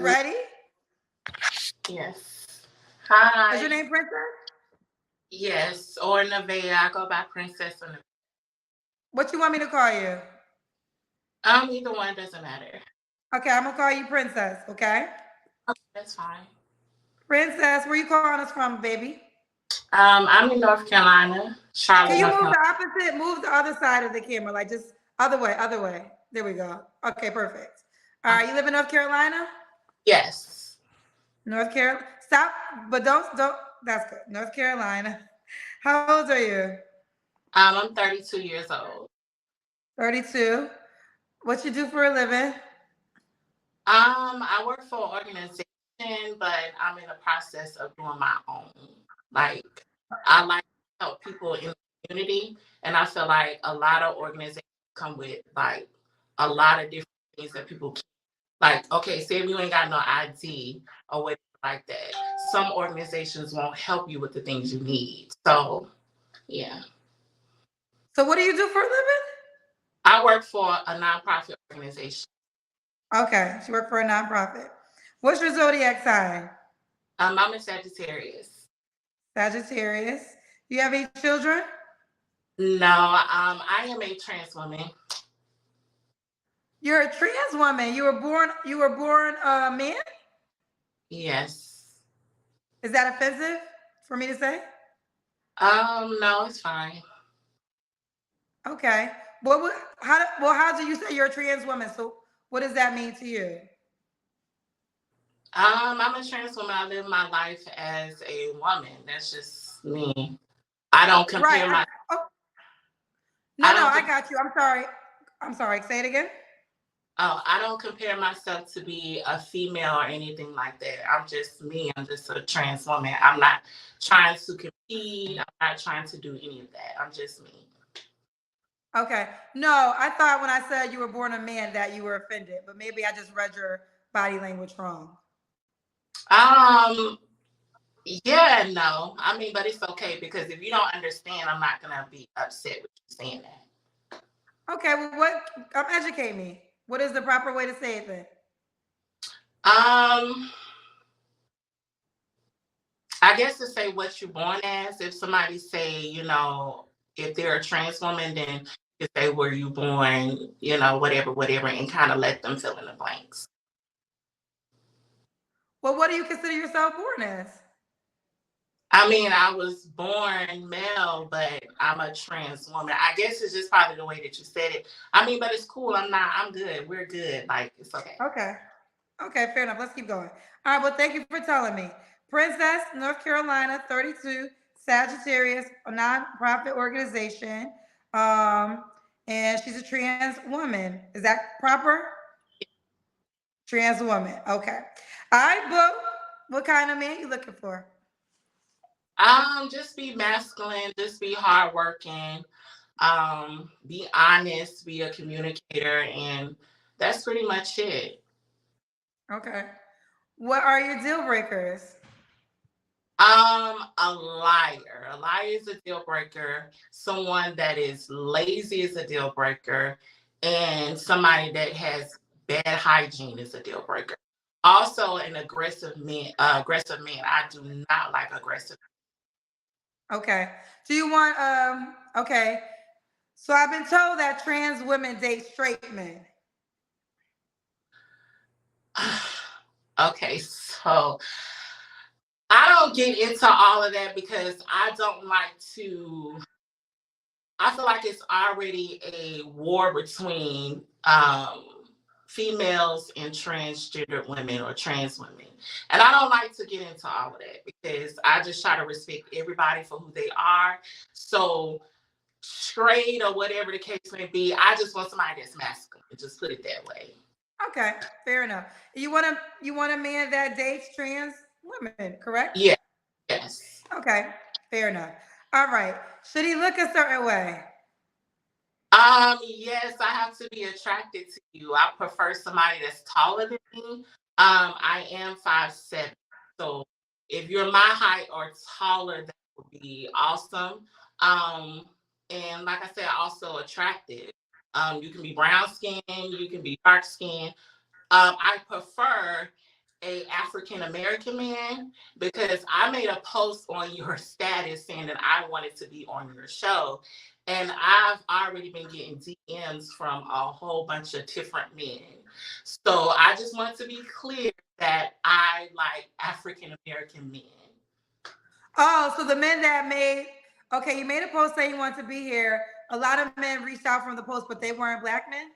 Ready? Yes. Is Hi. your name Princess? Yes. Or Nevaeh. I go by Princess or Nevaeh. What you want me to call you? Either one doesn't matter. Okay, I'm gonna call you Princess. Okay, Okay, that's fine. Princess. Where you calling us from, baby? I'm in North Carolina, Can Charlotte, you North move Carolina. the opposite? Move the other side of the camera, like just other way, other way. There we go. Okay, perfect. All right, you live in North Carolina? Yes. North Carolina. Stop, but don't. That's good. North Carolina. How old are you? I'm 32 years old. 32. What you do for a living? I work for an organization, but I'm in the process of doing my own. Like, I like to help people in the community, and I feel like a lot of organizations come with like a lot of different things that people like. Okay, say if you ain't got no ID or whatever like that, some organizations won't help you with the things you need. So, yeah, So what do you do for a living? I work for a nonprofit organization. Okay, she worked for a nonprofit. What's your zodiac sign? I'm a Sagittarius. Sagittarius. You have any children? No, I am a trans woman. You're a trans woman. You were born a man? Yes. Is that offensive for me to say? No, it's fine. Okay. How do you say you're a trans woman? So what does that mean to you? I'm a trans woman. I live my life as a woman. That's just me. I don't Right. compare my. Oh, no, I no, don't. I got you. I'm sorry. I'm sorry. Say it again. Oh, I don't compare myself to be a female or anything like that. I'm just me. I'm just a trans woman. I'm not trying to compete. I'm not trying to do any of that. I'm just me. Okay. No, I thought when I said you were born a man that you were offended, but maybe I just read your body language wrong. Um, yeah, no. I mean, but it's okay because if you don't understand, I'm not gonna be upset with you saying that. Okay, well, educate me. What is the proper way to say it then? Um, I guess to say what you're born as. If somebody say, if they're a trans woman, then you say were you born, whatever, whatever, and kind of let them fill in the blanks. Well, what do you consider yourself born as? I mean, I was born male, but I'm a trans woman. I guess it's just probably the way that you said it. I mean, but it's cool. I'm good. We're good. Like, it's okay. Okay. Okay, fair enough. Let's keep going. All right, well, thank you for telling me. Princess, North Carolina, 32, Sagittarius, a nonprofit organization. Um, and she's a trans woman. Is that proper? Trans woman. Okay. All right, Boo. What kind of man you looking for? Just be masculine, just be hardworking, be honest, be a communicator, and that's pretty much it. Okay. What are your deal breakers? A liar. A liar is a deal breaker. Someone that is lazy is a deal breaker, and somebody that has bad hygiene is a deal breaker. Also, an aggressive man. Aggressive man. I do not like aggressive. Okay. Do you want okay. So I've been told that trans women date straight men. Okay, so I don't get into all of that because I don't like to. I feel like it's already a war between females and transgender women or trans women. And I don't like to get into all of that because I just try to respect everybody for who they are. So, straight or whatever the case may be, I just want somebody that's masculine. Just put it that way. Okay, fair enough. You want a man that dates trans women, correct? Yeah, yes. Okay, fair enough. All right. Should he look a certain way? Yes, I have to be attracted to you. I prefer somebody that's taller than me. I am 5'7". So if you're my height or taller, that would be awesome. Um, and like I said, also attractive. You can be brown skin, you can be dark skin. I prefer a African American man, because I made a post on your status saying that I wanted to be on your show. And I've already been getting DMs from a whole bunch of different men. So I just want to be clear that I like African American men. Oh, so the men that made, okay, you made a post saying you want to be here. A lot of men reached out from the post, but they weren't black men?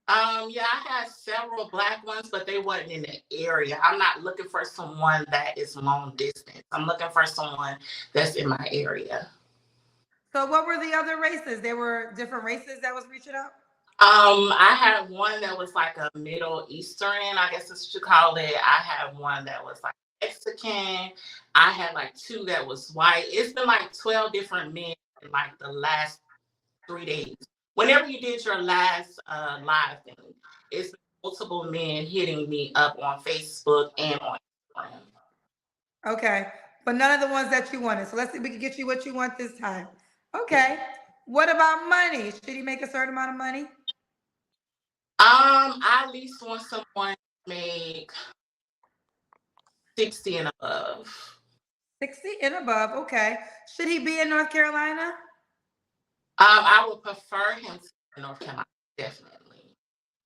Yeah, I had several black ones, but they wasn't in the area. I'm not looking for someone that is long distance. I'm looking for someone that's in my area. So what were the other races? There were different races that was reaching out? I had one that was like a Middle Eastern, I guess that's what you call it. I had one that was like Mexican. I had like two that was white. It's been like 12 different men in like the last 3 days. Whenever you did your last live thing, it's multiple men hitting me up on Facebook and on Instagram. Okay, but none of the ones that you wanted. So let's see if we can get you what you want this time. Okay. What about money? Should he make a certain amount of money? I at least want someone to make 60 and above. 60 and above. Okay. Should he be in North Carolina? I would prefer him to be in North Carolina, definitely.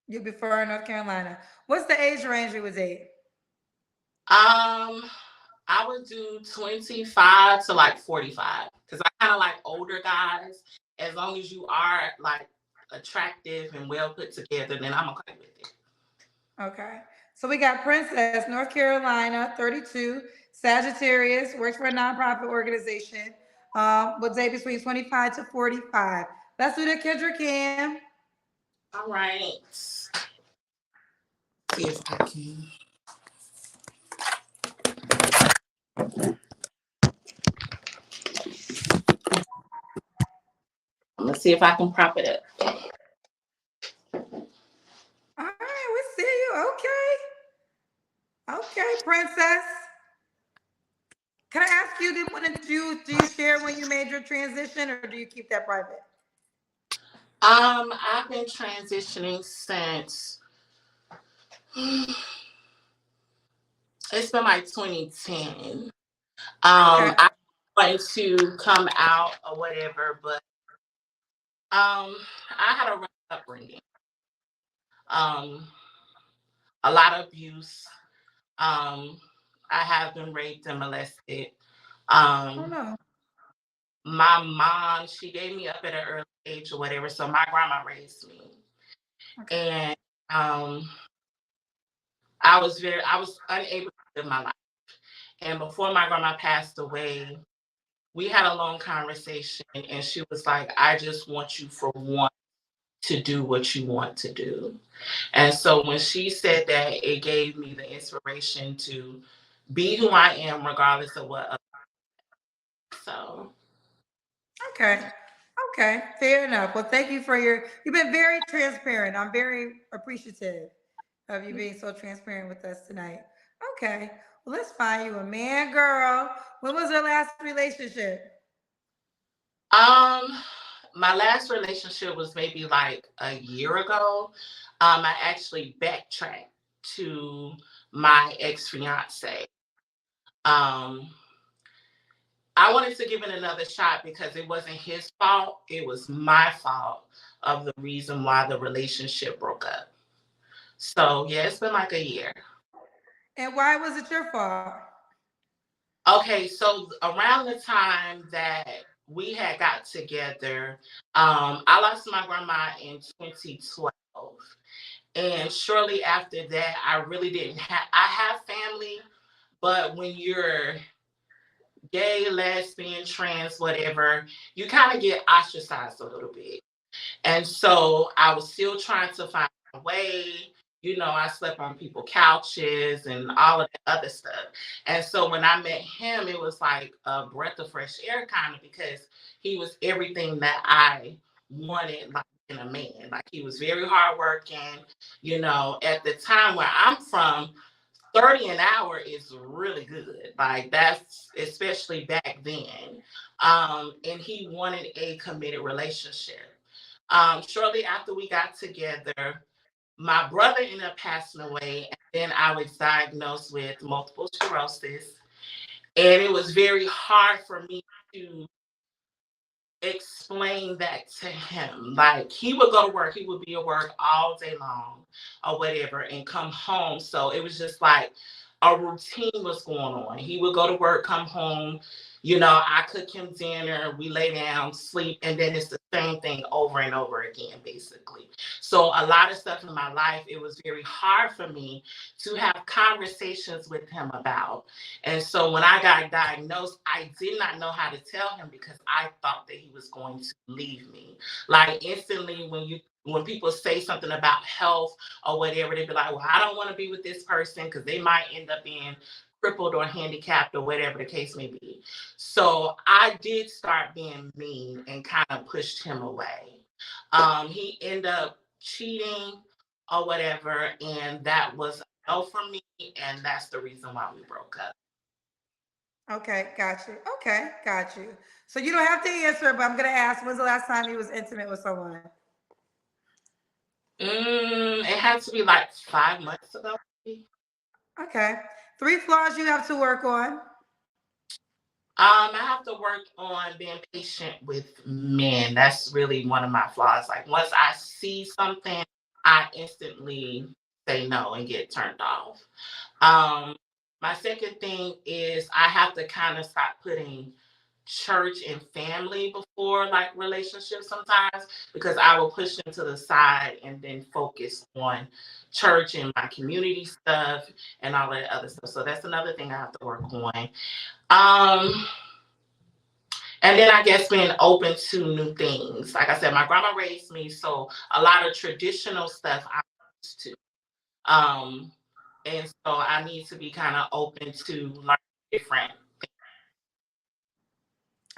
You prefer North Carolina. What's the age range you would date? I would do 25 to like 45 because I kind of like older guys. As long as you are like attractive and well put together, then I'm okay with it. Okay. So we got Princess, North Carolina, 32, Sagittarius, works for a nonprofit organization. Would date between 25 to 45. Let's do the Kendra Cam. All right. See if I can. I'm gonna see if I can prop it up. All right, we see you. Okay. Okay, Princess. Can I ask you, do you share when you made your transition or do you keep that private? I've been transitioning since it's been like 2010. Okay. I wanted to come out or whatever, but I had a rough upbringing. A lot of abuse. I have been raped and molested. Oh Um, no. my mom, she gave me up at an early age or whatever, so my grandma raised me. Okay. And I was unable to live my life. And before my grandma passed away, we had a long conversation and she was like, I just want you for one to do what you want to do. And so when she said that, it gave me the inspiration to be who I am, regardless of what. So. Okay. Okay. Fair enough. Well, thank you for you've been very transparent. I'm very appreciative of you being so transparent with us tonight. Okay. Well, let's find you a man, girl. When was your last relationship? My last relationship was maybe like a year ago. I actually backtracked to my ex-fiance. Um, I wanted to give it another shot because it wasn't his fault. It was my fault of the reason why the relationship broke up. So yeah, it's been like a year. And why was it your fault? Okay, so around the time that we had got together, I lost my grandma in 2012. And shortly after that, I really didn't I have family, but when you're gay, lesbian, trans, whatever, you kind of get ostracized a little bit. And so I was still trying to find a way. You know, I slept on people's couches and all of that other stuff. And so when I met him, it was like a breath of fresh air kind of because he was everything that I wanted like in a man. Like he was very hardworking. You know, at the time where I'm from, 30 an hour is really good. Like that's especially back then. And he wanted a committed relationship. Shortly after we got together, My brother ended up passing away, and then I was diagnosed with multiple sclerosis. And it was very hard for me to explain that to him. Like, he would go to work, he would be at work all day long or whatever and come home. So it was just like a routine was going on. He would go to work, come home, I cook him dinner, we lay down, sleep, and then it's the same thing over and over again, basically. So a lot of stuff in my life, it was very hard for me to have conversations with him about. And so when I got diagnosed, I did not know how to tell him because I thought that he was going to leave me. Like, instantly, when people say something about health or whatever, they'd be like, well, I don't want to be with this person because they might end up being crippled or handicapped or whatever the case may be. So I did start being mean and kind of pushed him away. He ended up cheating or whatever, and that was a no for me, and that's the reason why we broke up. Okay, got you. Okay, got you. So you don't have to answer, but I'm gonna ask, when's the last time you was intimate with someone? It had to be like 5 months ago. Okay. 3 flaws you have to work on. I have to work on being patient with men. That's really one of my flaws. Like, once I see something, I instantly say no and get turned off. Um, my second thing is I have to kind of stop putting church and family before like relationships sometimes, because I will push them to the side and then focus on church and my community stuff and all that other stuff. So that's another thing I have to work on. Um, and then I guess being open to new things. Like I said, my grandma raised me, so a lot of traditional stuff I'm used to. Um, and so I need to be kind of open to learn different.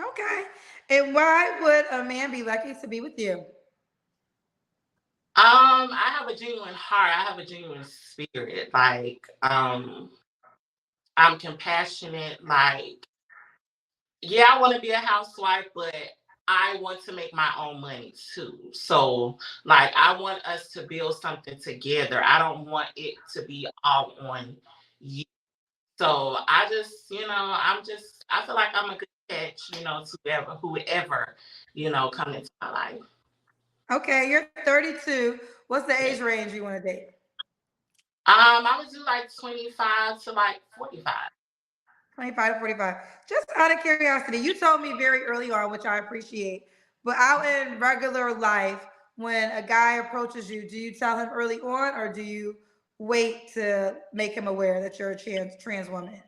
Okay. And why would a man be lucky to be with you? I have a genuine heart. I have a genuine spirit. Like, I'm compassionate. Like, yeah, I want to be a housewife, but I want to make my own money too. So, like, I want us to build something together. I don't want it to be all on you. So I just, I feel like I'm a good catch, to whoever, come into my life. Okay, you're 32. What's the age range you want to date? I would do like 25 to like 45. 25 to 45. Just out of curiosity, you told me very early on, which I appreciate, but out in regular life, when a guy approaches you, do you tell him early on or do you wait to make him aware that you're a trans woman?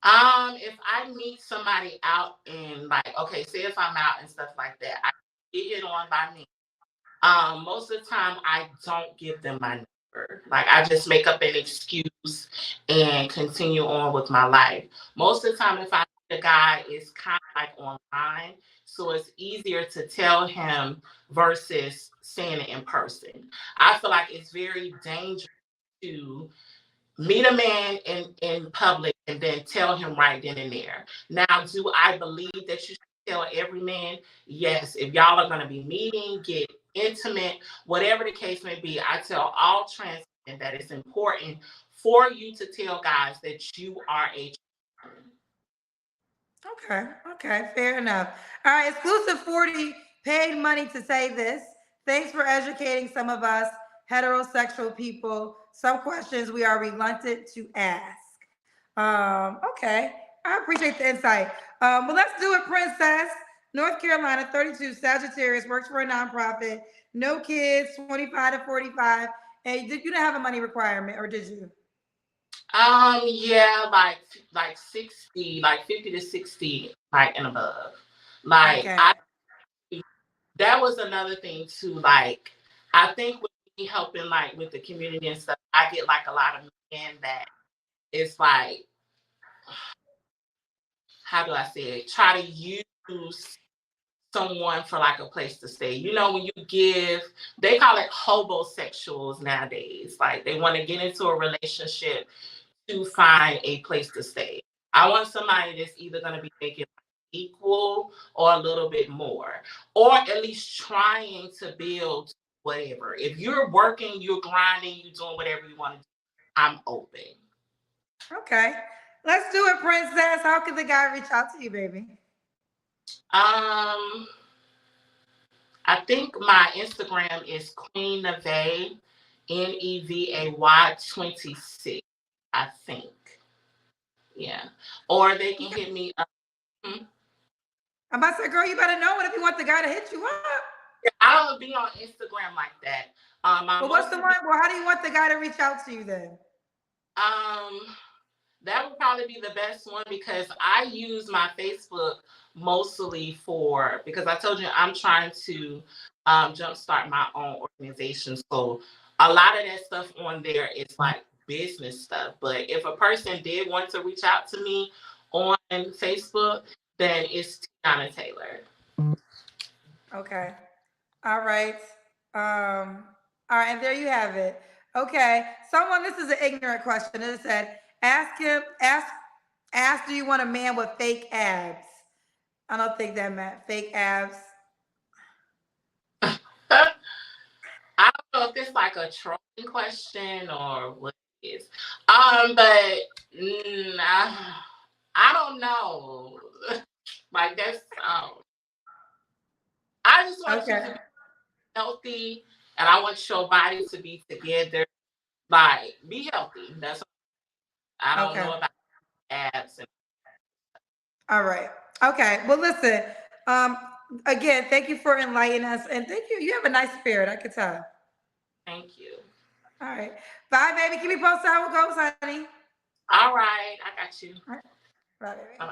If I meet somebody out and like, okay, say if I'm out and stuff like that, I get hit on by me. Most of the time I don't give them my number. Like, I just make up an excuse and continue on with my life. Most of the time, if I the guy is kind of like online, so it's easier to tell him versus saying it in person. I feel like it's very dangerous to meet a man in public and then tell him right then and there. Now, do I believe that you should tell every man? Yes. If y'all are going to be meeting, get intimate, whatever the case may be, I tell all trans men that it's important for you to tell guys that you are a Okay, okay, fair enough. All right, exclusive 40 paid money to say this. Thanks for educating some of us heterosexual people some questions we are reluctant to ask. Okay, I appreciate the insight. Well, let's do it, Princess. North Carolina, 32, Sagittarius, works for a nonprofit, no kids, 25 to 45. Hey, you didn't have a money requirement, or did you? Yeah, like 60, like 50 to 60, like and above. Like, Okay. That was another thing too. Like, I think with me helping like with the community and stuff, I get like a lot of men that it's like, how do I say it? Try to use someone for like a place to stay. When you give, they call it hobosexuals nowadays. Like, they want to get into a relationship to find a place to stay. I want somebody that's either going to be making equal or a little bit more, or at least trying to build whatever. If you're working, you're grinding, you're doing whatever you want to do, I'm open. Okay. Let's do it, Princess. How can the guy reach out to you, baby? I think my Instagram is Queen Nevay, Nevay 26. I think. Yeah. Or they can hit me up. I'm about to say, girl, you better know it if you want the guy to hit you up. I don't be on Instagram like that. Well, what's the one? Well, how do you want the guy to reach out to you then? That would probably be the best one because I use my Facebook mostly because I told you I'm trying to jumpstart my own organization. So a lot of that stuff on there is like business stuff. But if a person did want to reach out to me on Facebook, then it's Tiana Taylor. Okay. All right. All right, and there you have it. Okay. This is an ignorant question. It said, ask, do you want a man with fake abs? I don't think that meant fake abs. I don't know if it's like a trolling question or what it is. But I don't know. Like that's I just want you to be healthy, and I want your body to be together. Like, be healthy. That's I don't know about abs. All right. Okay. Well, listen. Again, thank you for enlightening us, and thank you. You have a nice spirit. I could tell. Thank you. All right. Bye, baby. Keep me posted how it goes, honey. All right. I got you. All right. Bye, baby. Bye.